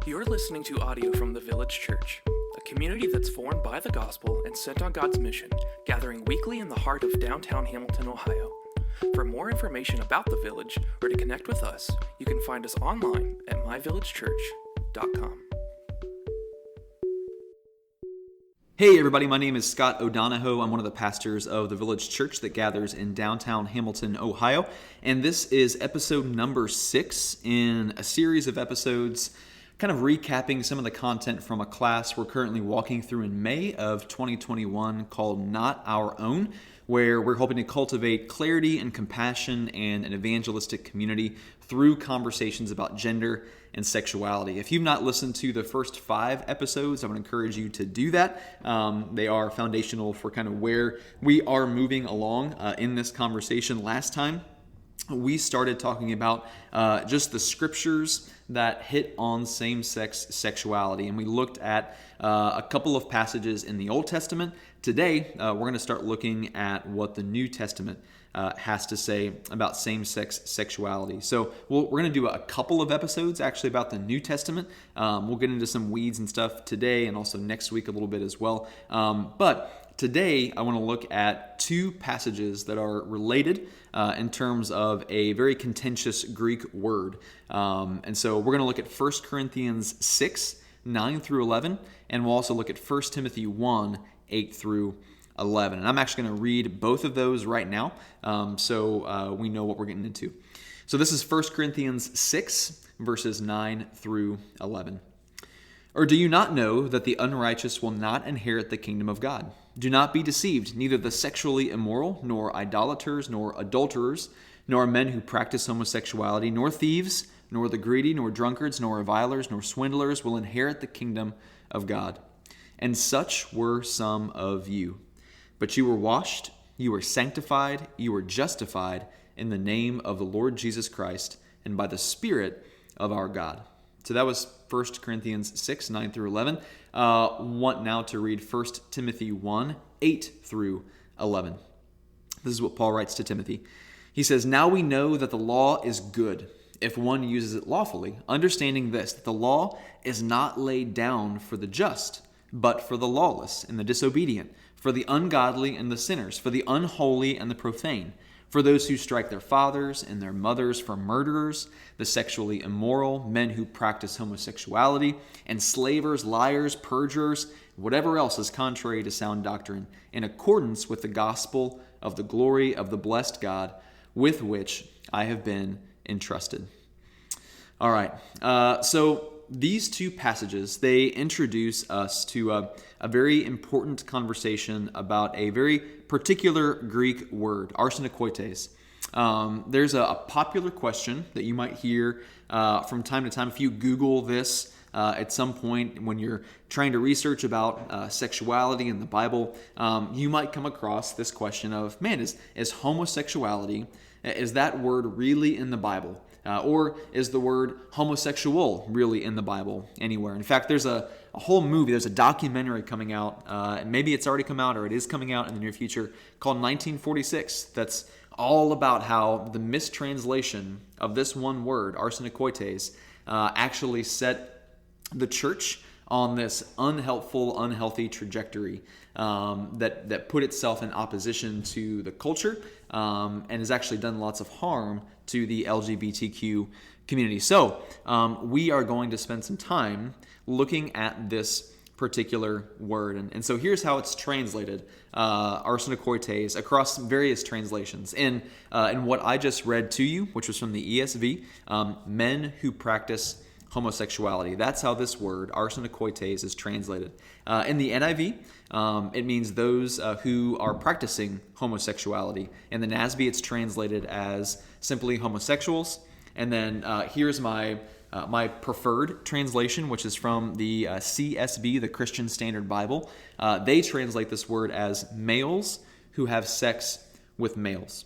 You're listening to audio from the Village Church, a community that's formed by the gospel and sent on God's mission, gathering weekly in the heart of downtown Hamilton, Ohio. For more information about the Village or to connect with us, you can find us online at myvillagechurch.com. Hey everybody, my name is Scott O'Donohoe. I'm one of the pastors of the Village Church that gathers in downtown Hamilton, Ohio. And this is episode number 6 in a series of episodes kind of recapping some of the content from a class we're currently walking through in May of 2021 called Not Our Own, where we're hoping to cultivate clarity and compassion and an evangelistic community through conversations about gender and sexuality. If you've not listened to the first 5 episodes, I would encourage you to do that. They are foundational for kind of where we are moving along in this conversation. Last time, we started talking about just the scriptures that hit on same-sex sexuality, and we looked at a couple of passages in the Old Testament. Today, we're going to start looking at what the New Testament has to say about same-sex sexuality. So we're going to do a couple of episodes actually about the New Testament. We'll get into some weeds and stuff today and also next week a little bit as well. But today, I want to look at 2 passages that are related in terms of a very contentious Greek word. And so we're going to look at 1 Corinthians 6, 9 through 11, and we'll also look at 1 Timothy 1, 8 through 11. And I'm actually going to read both of those right now so we know what we're getting into. So this is 1 Corinthians 6, verses 9 through 11. Or do you not know that the unrighteous will not inherit the kingdom of God? Do not be deceived, neither the sexually immoral, nor idolaters, nor adulterers, nor men who practice homosexuality, nor thieves, nor the greedy, nor drunkards, nor revilers, nor swindlers will inherit the kingdom of God. And such were some of you. But you were washed, you were sanctified, you were justified in the name of the Lord Jesus Christ and by the Spirit of our God. So that was 1 Corinthians 6, 9 through 11. Want now to read 1 Timothy 1, 8 through 11. This is what Paul writes to Timothy. He says, "Now we know that the law is good if one uses it lawfully, understanding this, that the law is not laid down for the just, but for the lawless and the disobedient, for the ungodly and the sinners, for the unholy and the profane, for those who strike their fathers and their mothers, for murderers, the sexually immoral, men who practice homosexuality, enslavers, liars, perjurers, whatever else is contrary to sound doctrine, in accordance with the gospel of the glory of the blessed God, with which I have been entrusted." All right, so these 2 passages, they introduce us to a very important conversation about a very particular Greek word, arsenokoites. There's a popular question that you might hear from time to time. If you Google this at some point when you're trying to research about sexuality in the Bible, you might come across this question of, man, is homosexuality, is that word really in the Bible? Or is the word homosexual really in the Bible anywhere? In fact, there's a whole movie, there's a documentary coming out, and maybe it's already come out or it is coming out in the near future, called 1946, that's all about how the mistranslation of this one word, arsenokoites, actually set the church on this unhealthy trajectory that put itself in opposition to the culture and has actually done lots of harm to the LGBTQ community. So we are going to spend some time looking at this particular word. And so here's how it's translated, arsenokoites, across various translations. In what I just read to you, which was from the ESV, men who practice homosexuality. That's how this word, arsenokoites, is translated. In the NIV, it means those who are practicing homosexuality. In the NASB, it's translated as simply homosexuals. And then here's my preferred translation, which is from the CSB, the Christian Standard Bible. They translate this word as males who have sex with males.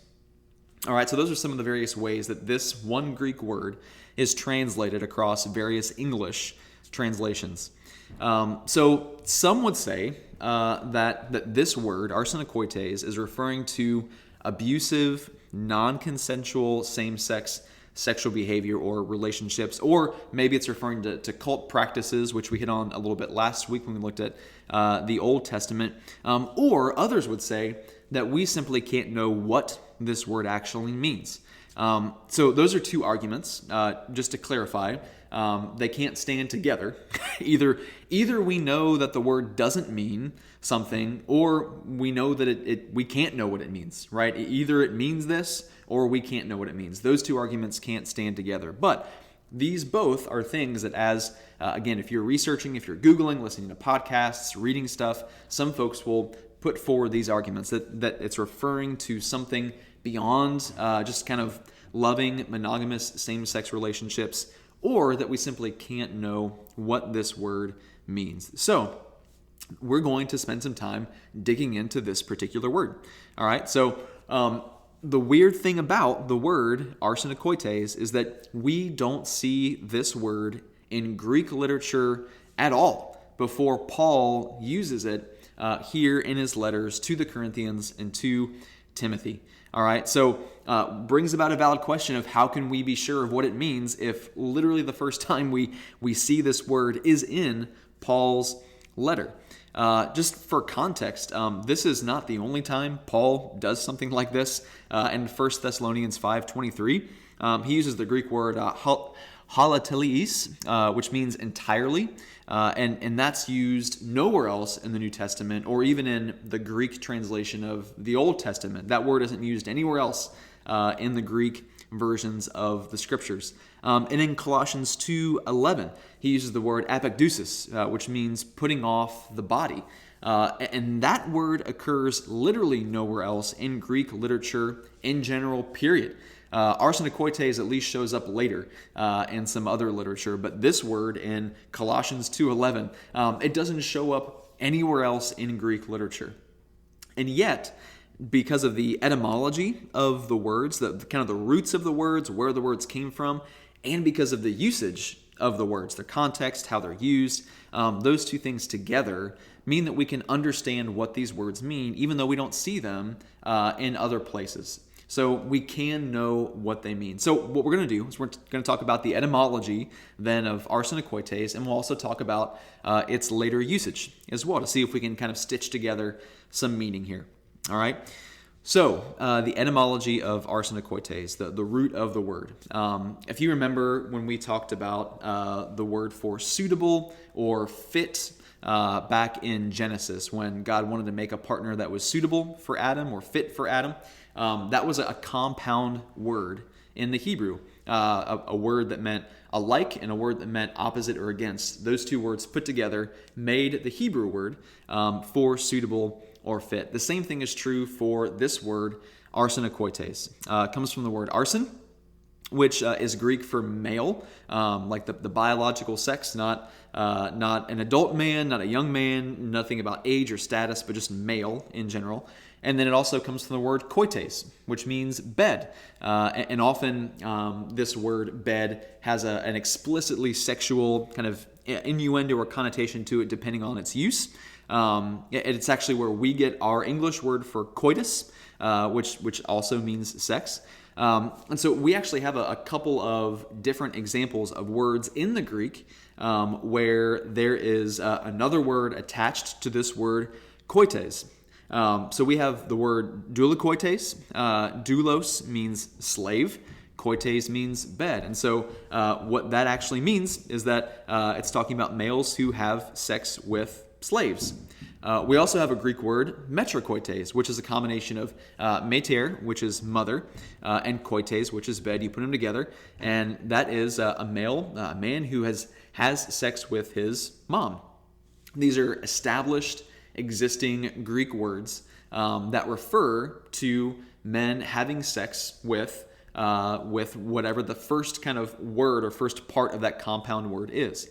All right, so those are some of the various ways that this one Greek word is translated across various English translations. So some would say that this word, arsenokoites, is referring to abusive, non-consensual same-sex sexual behavior or relationships, or maybe it's referring to cult practices, which we hit on a little bit last week when we looked at the Old Testament. Or others would say that we simply can't know what this word actually means. So those are two arguments. Just to clarify, they can't stand together. Either we know that the word doesn't mean something, or we know that we can't know what it means, right? Either it means this, or we can't know what it means. Those two arguments can't stand together. But these both are things that again, if you're researching, if you're Googling, listening to podcasts, reading stuff, some folks will put forward these arguments that it's referring to something beyond just kind of loving, monogamous, same-sex relationships, or that we simply can't know what this word means. So we're going to spend some time digging into this particular word. All right, so the weird thing about the word arsenokoites is that we don't see this word in Greek literature at all before Paul uses it here in his letters to the Corinthians and to Timothy. All right, so brings about a valid question of how can we be sure of what it means if literally the first time we see this word is in Paul's letter. Just for context, this is not the only time Paul does something like this. In 1 Thessalonians 5:23, he uses the Greek word halateliis, which means entirely, and that's used nowhere else in the New Testament or even in the Greek translation of the Old Testament. That word isn't used anywhere else in the Greek versions of the Scriptures. And in Colossians 2:11, he uses the word apekdusis, which means putting off the body. And that word occurs literally nowhere else in Greek literature in general, period. Arsenokoites at least shows up later in some other literature, but this word in Colossians 2:11, it doesn't show up anywhere else in Greek literature. And yet, because of the etymology of the words, the kind of the roots of the words, where the words came from, and because of the usage of the words, their context, how they're used, those two things together mean that we can understand what these words mean, even though we don't see them in other places. So we can know what they mean. So what we're going to do is we're going to talk about the etymology then of arsenokoites, and we'll also talk about its later usage as well to see if we can kind of stitch together some meaning here. All right. So the etymology of arsenokoites, the root of the word. If you remember when we talked about the word for suitable or fit back in Genesis, when God wanted to make a partner that was suitable for Adam or fit for Adam, that was a compound word in the Hebrew, a word that meant alike and a word that meant opposite or against. Those two words put together made the Hebrew word for suitable or fit. The same thing is true for this word, arsenokoites. It comes from the word arsen, which is Greek for male, like the biological sex, not an adult man, not a young man, nothing about age or status, but just male in general. And then it also comes from the word koites, which means bed. And often this word bed has an explicitly sexual kind of innuendo or connotation to it depending on its use. It's actually where we get our English word for coitus, which also means sex. And so we actually have a couple of different examples of words in the Greek where there is another word attached to this word koites. So we have the word doulokoites. Doulos means slave. Koites means bed. And so what that actually means is that it's talking about males who have sex with slaves. We also have a Greek word, metrokoites, which is a combination of meter, which is mother, and koites, which is bed. You put them together, and that is a man who has sex with his mom. These are established, existing Greek words that refer to men having sex with whatever the first kind of word or first part of that compound word is.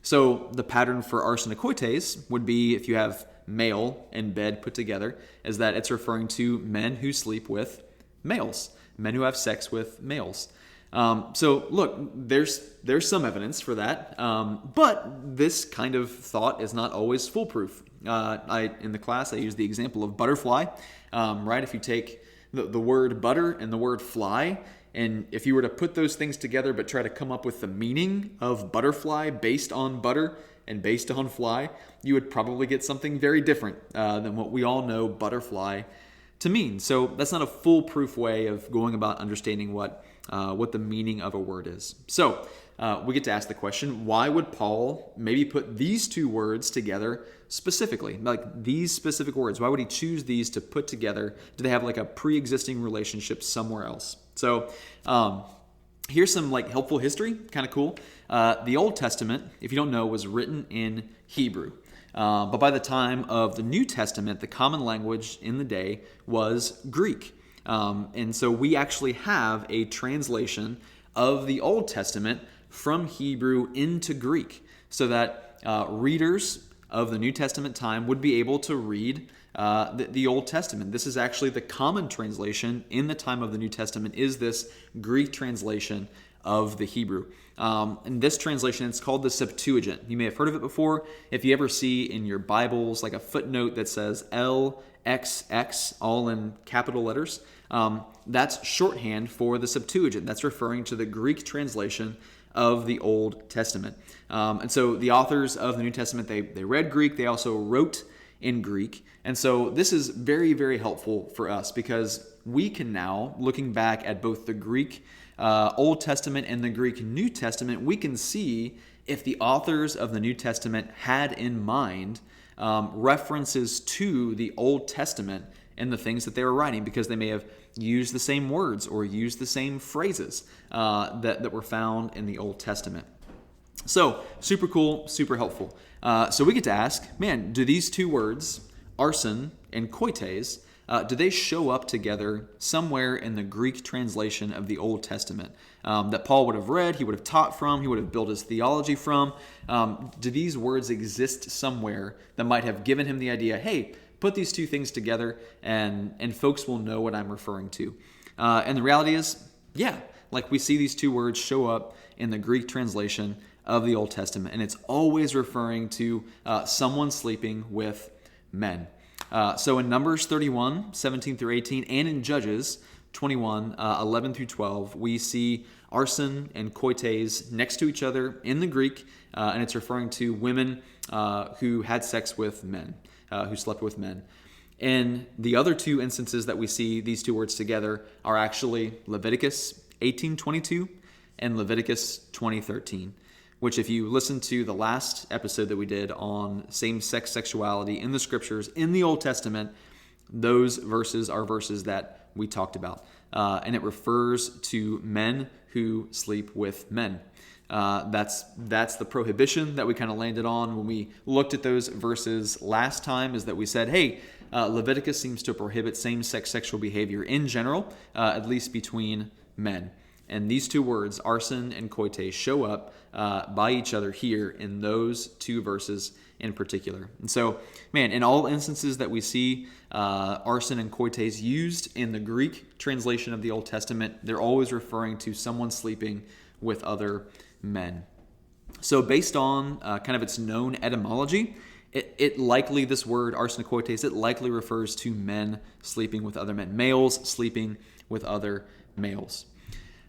So the pattern for arsenokoites would be, if you have male and bed put together, is that it's referring to men who sleep with males, men who have sex with males. So look, there's some evidence for that, but this kind of thought is not always foolproof. In the class, I use the example of butterfly, right? If you take the word butter and the word fly, And if you were to put those things together but try to come up with the meaning of butterfly based on butter and based on fly, you would probably get something very different than what we all know butterfly to mean. So that's not a foolproof way of going about understanding what the meaning of a word is. So we get to ask the question, why would Paul maybe put these two words together specifically? Like these specific words, why would he choose these to put together? Do they have like a pre-existing relationship somewhere else? So here's some like helpful history, kind of cool. The Old Testament, if you don't know, was written in Hebrew. But by the time of the New Testament, the common language in the day was Greek. And so we actually have a translation of the Old Testament from Hebrew into Greek so that readers of the New Testament time would be able to read the Old Testament. This is actually the common translation in the time of the New Testament, is this Greek translation of the Hebrew. And this translation, it's called the Septuagint. You may have heard of it before. If you ever see in your Bibles like a footnote that says LXX, all in capital letters, that's shorthand for the Septuagint. That's referring to the Greek translation of the Old Testament. And so the authors of the New Testament, they read Greek. They also wrote in Greek. And so this is very, very helpful for us because we can now, looking back at both the Greek Old Testament and the Greek New Testament, we can see if the authors of the New Testament had in mind references to the Old Testament and the things that they were writing, because they may have used the same words or used the same phrases that were found in the Old Testament. So super cool, super helpful. So we get to ask, man, do these two words, arson and koites, do they show up together somewhere in the Greek translation of the Old Testament that Paul would have read, he would have taught from, he would have built his theology from? Do these words exist somewhere that might have given him the idea, hey, put these two things together and folks will know what I'm referring to? And the reality is, yeah, like we see these two words show up in the Greek translation of the Old Testament, and it's always referring to someone sleeping with men. So in Numbers 31, 17 through 18, and in Judges 21, 11 through 12, we see arson and koites next to each other in the Greek, and it's referring to women who had sex with men, who slept with men. And the other two instances that we see these two words together are actually Leviticus 18:22 and Leviticus 20:13. Which, if you listen to the last episode that we did on same-sex sexuality in the scriptures in the Old Testament, those verses are verses that we talked about. And it refers to men who sleep with men. That's the prohibition that we kind of landed on when we looked at those verses last time, is that we said, hey, Leviticus seems to prohibit same-sex sexual behavior in general, at least between men. And these two words, arson and koite, show up by each other here in those two verses in particular. And so, man, in all instances that we see arson and koites used in the Greek translation of the Old Testament, they're always referring to someone sleeping with other men. So based on kind of its known etymology, it likely, this word arson and koites, it likely refers to men sleeping with other men, males sleeping with other males.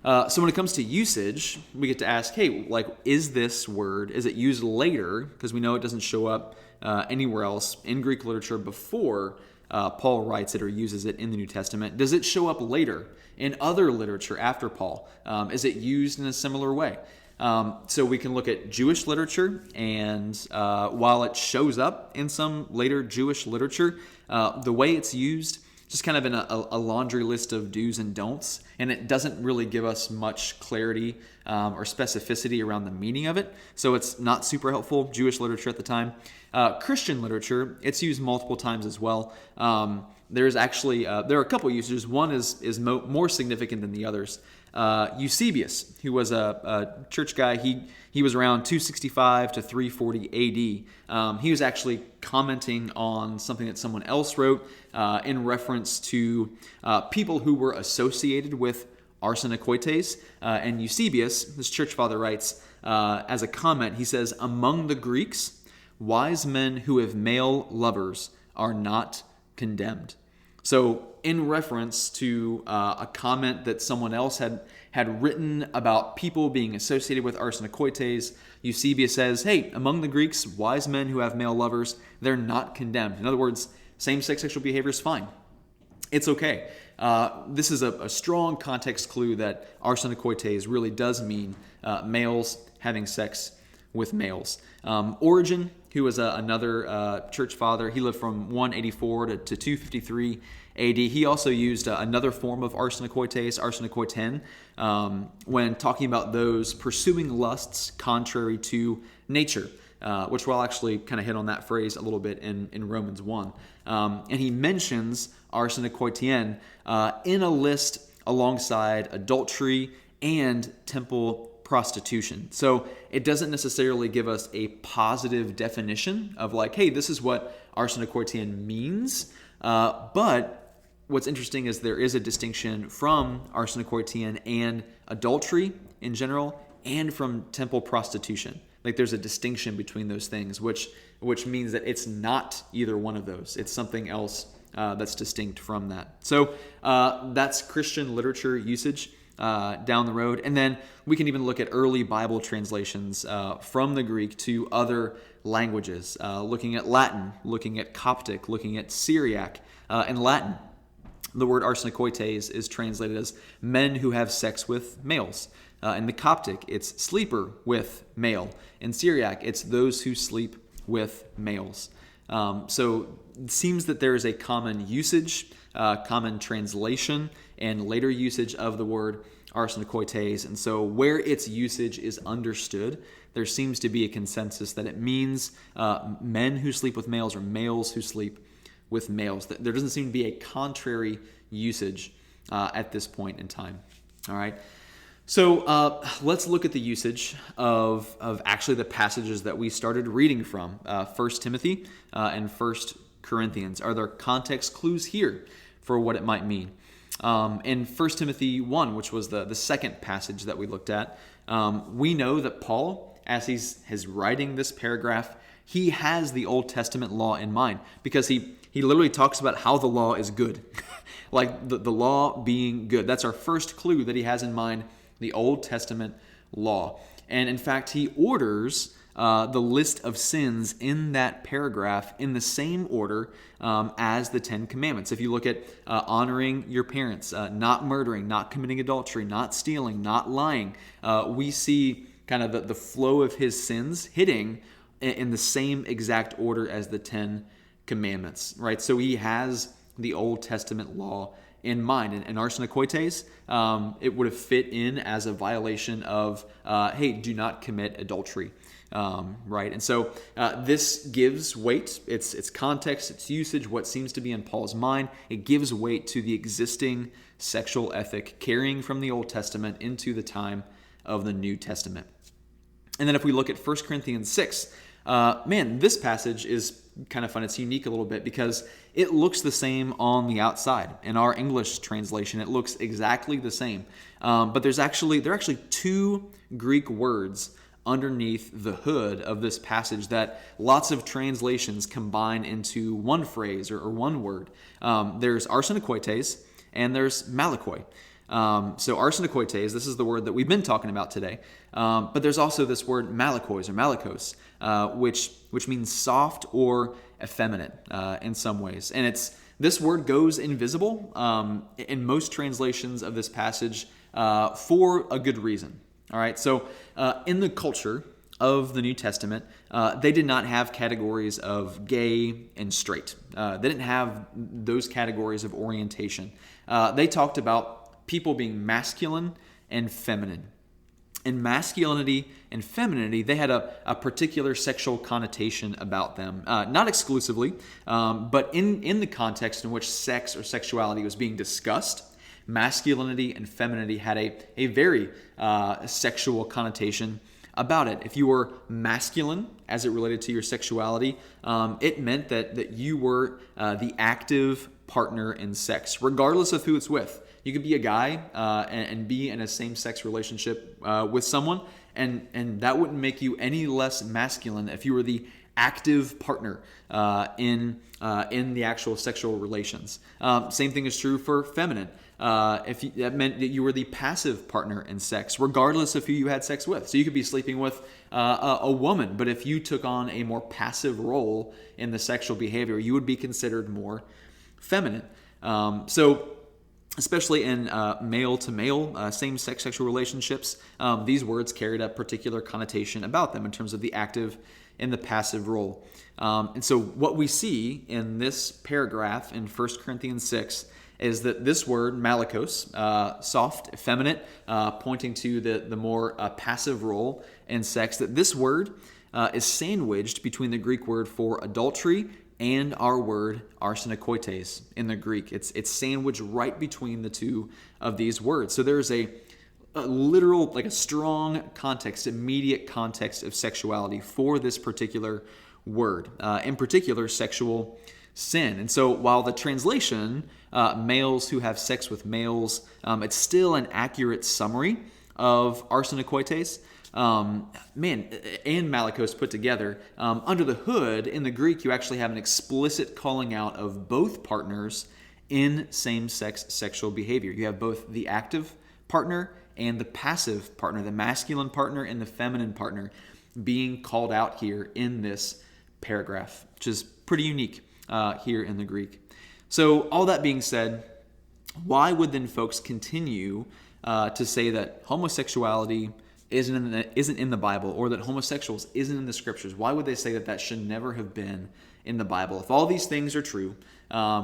So when it comes to usage, we get to ask, hey, like, is this word, is it used later? Because we know it doesn't show up anywhere else in Greek literature before Paul writes it or uses it in the New Testament. Does it show up later in other literature after Paul? Is it used in a similar way? So we can look at Jewish literature, and while it shows up in some later Jewish literature, the way it's used, just kind of in a laundry list of do's and don'ts, and it doesn't really give us much clarity or specificity around the meaning of it, so it's not super helpful. Jewish literature at the time. Christian literature, it's used multiple times as well. There's actually, there are a couple usages. One is more significant than the others. Eusebius, who was a church guy, he was around 265 to 340 AD. He was actually commenting on something that someone else wrote in reference to people who were associated with arson and koites. And Eusebius, this church father, writes as a comment, he says, "Among the Greeks, wise men who have male lovers are not condemned." So in reference to a comment that someone else had written about people being associated with arsenokoites, Eusebius says, hey, among the Greeks, wise men who have male lovers, they're not condemned. In other words, same-sex sexual behavior is fine. It's okay. This is a strong context clue that arsenokoites really does mean males having sex with males. Origen, who was another church father, he lived from 184 to 253 AD. He also used another form of arsenokoites, arsenokoiten, when talking about those pursuing lusts contrary to nature, which we'll actually kind of hit on that phrase a little bit in Romans 1. And he mentions arsenokoitien in a list alongside adultery and temple prostitution. So it doesn't necessarily give us a positive definition of like, hey, this is what arsenokoitien means. But what's interesting is there is a distinction from arsenokoitien and adultery in general and from temple prostitution. Like there's a distinction between those things, which means that it's not either one of those. It's something else that's distinct from that. So that's Christian literature usage down the road. And then we can even look at early Bible translations from the Greek to other languages, looking at Latin, looking at Coptic, looking at Syriac. In Latin, the word arsenokoites is translated as men who have sex with males. In the Coptic, it's sleeper with male. In Syriac, it's those who sleep with males. So it seems that there is a common usage, common translation, and later usage of the word arsenokoites. And so where its usage is understood, there seems to be a consensus that it means men who sleep with males or males who sleep with males. There doesn't seem to be a contrary usage at this point in time. All right. So let's look at the usage of actually the passages that we started reading from, 1 Timothy and 1 Corinthians. Are there context clues here for what it might mean? In 1 Timothy 1, which was the second passage that we looked at, we know that Paul, as he's writing this paragraph, he has the Old Testament law in mind because he literally talks about how the law is good, like the law being good. That's our first clue that he has in mind, the Old Testament law. And in fact, he orders the list of sins in that paragraph in the same order as the Ten Commandments. If you look at honoring your parents, not murdering, not committing adultery, not stealing, not lying, we see kind of the flow of his sins hitting in the same exact order as the Ten Commandments, right? So he has the Old Testament law in mind. And arsenokoites, it would have fit in as a violation of, hey, do not commit adultery, right? And so this gives weight, its context, its usage, what seems to be in Paul's mind. It gives weight to the existing sexual ethic carrying from the Old Testament into the time of the New Testament. And then if we look at 1 Corinthians 6, this passage is kind of fun. It's unique a little bit because it looks the same on the outside. In our English translation, it looks exactly the same. But there are actually two Greek words underneath the hood of this passage that lots of translations combine into one phrase or one word. There's arsenokoites and there's malakoi. So arsenokoites, this is the word that we've been talking about today. But there's also this word malakois or malakos, which means soft or effeminate in some ways. And this word goes invisible in most translations of this passage for a good reason. All right, so in the culture of the New Testament, they did not have categories of gay and straight. They didn't have those categories of orientation. They talked about people being masculine and feminine. In masculinity and femininity, they had a particular sexual connotation about them. Not exclusively, but in the context in which sex or sexuality was being discussed, masculinity and femininity had a very sexual connotation about it. If you were masculine as it related to your sexuality, it meant that you were the active partner in sex, regardless of who it's with. You could be a guy and be in a same-sex relationship with someone, and that wouldn't make you any less masculine if you were the active partner in the actual sexual relations. Same thing is true for feminine. That meant that you were the passive partner in sex, regardless of who you had sex with. So you could be sleeping with a woman, but if you took on a more passive role in the sexual behavior, you would be considered more feminine. So especially in male-to-male same-sex sexual relationships, these words carried a particular connotation about them in terms of the active and the passive role. And so what we see in this paragraph in 1 Corinthians 6 is that this word, malakos, soft, effeminate, pointing to the more passive role in sex, that this word is sandwiched between the Greek word for adultery and our word arsenokoites in the Greek. It's sandwiched right between the two of these words. So there's a literal, like a strong context, immediate context of sexuality for this particular word, in particular, sexual sin. And so while the translation, males who have sex with males, it's still an accurate summary of arsenokoites, and malakos put together. Under the hood, in the Greek, you actually have an explicit calling out of both partners in same-sex sexual behavior. You have both the active partner and the passive partner, the masculine partner and the feminine partner, being called out here in this paragraph, which is pretty unique here in the Greek. So all that being said, why would then folks continue to say that homosexuality isn't in the Bible, or that homosexuals isn't in the scriptures? Why would they say that that should never have been in the Bible? If all these things are true,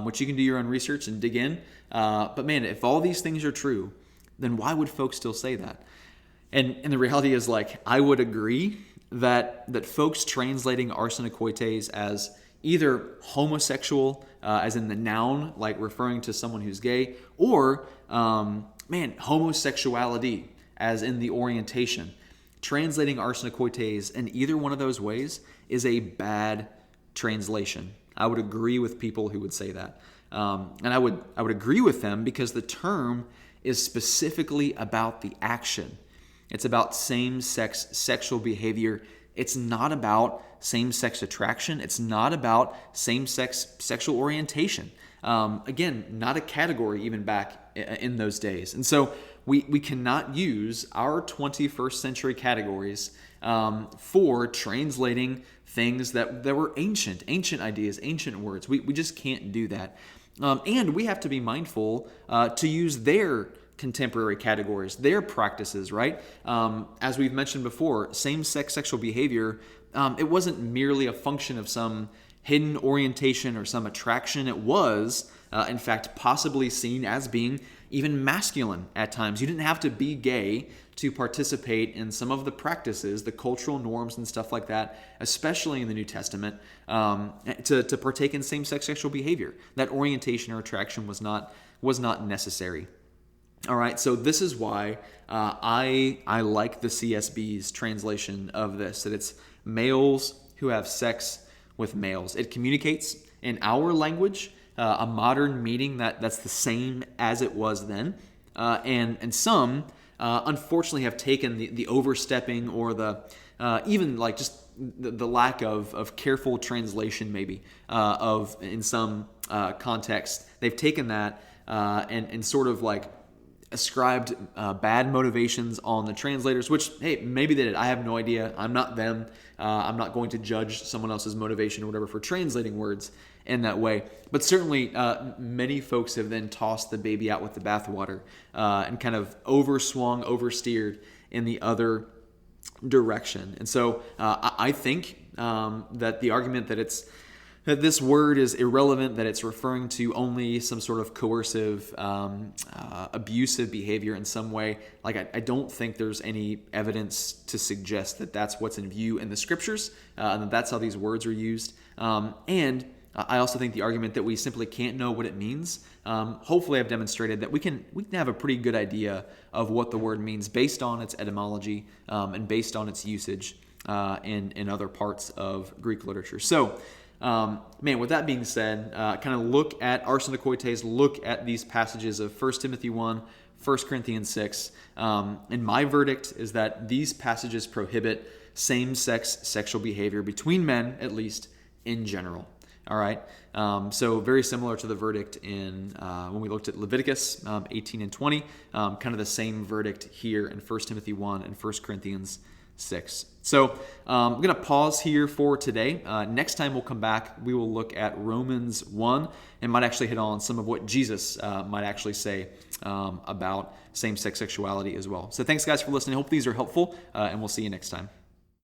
which you can do your own research and dig in, but man, if all these things are true, then why would folks still say that? And the reality is, like, I would agree that folks translating arsenokoites as either homosexual, as in the noun, like referring to someone who's gay, or homosexuality, as in the orientation. Translating arsenokoites in either one of those ways is a bad translation. I would agree with people who would say that. And I would agree with them because the term is specifically about the action. It's about same-sex sexual behavior. It's not about same-sex attraction. It's not about same-sex sexual orientation. Again, not a category even back in those days. And so we cannot use our 21st century categories for translating things that were ancient ideas, ancient words. We just can't do that. And we have to be mindful to use their contemporary categories, their practices, right? As we've mentioned before, same-sex sexual behavior, it wasn't merely a function of some hidden orientation or some attraction. It was, in fact, possibly seen as being even masculine at times. You didn't have to be gay to participate in some of the practices, the cultural norms and stuff like that, especially in the New Testament, to partake in same-sex sexual behavior. That orientation or attraction was not necessary. All right, so this is why I like the CSB's translation of this, that it's males who have sex with males. It communicates in our language a modern meaning that's the same as it was then. And some, unfortunately, have taken the overstepping or the even like just the lack of careful translation maybe of in some context. They've taken that and sort of like ascribed bad motivations on the translators, which, hey, maybe they did. I have no idea. I'm not them. I'm not going to judge someone else's motivation or whatever for translating words in that way. But certainly many folks have then tossed the baby out with the bathwater and kind of oversteered in the other direction. And so I think that the argument that this word is irrelevant, that it's referring to only some sort of coercive, abusive behavior in some way. Like, I don't think there's any evidence to suggest that that's what's in view in the scriptures, and that that's how these words are used. And I also think the argument that we simply can't know what it means. Hopefully I've demonstrated that we can have a pretty good idea of what the word means based on its etymology and based on its usage in other parts of Greek literature. So, with that being said, kind of look at arsenokoites, look at these passages of 1 Timothy 1, 1 Corinthians 6. And my verdict is that these passages prohibit same-sex sexual behavior between men, at least in general. All right. So very similar to the verdict in when we looked at Leviticus 18 and 20, kind of the same verdict here in 1 Timothy 1 and 1 Corinthians 6. So I'm going to pause here for today. Next time we'll come back, we will look at Romans 1 and might actually hit on some of what Jesus might actually say about same-sex sexuality as well. So thanks, guys, for listening. Hope these are helpful, and we'll see you next time.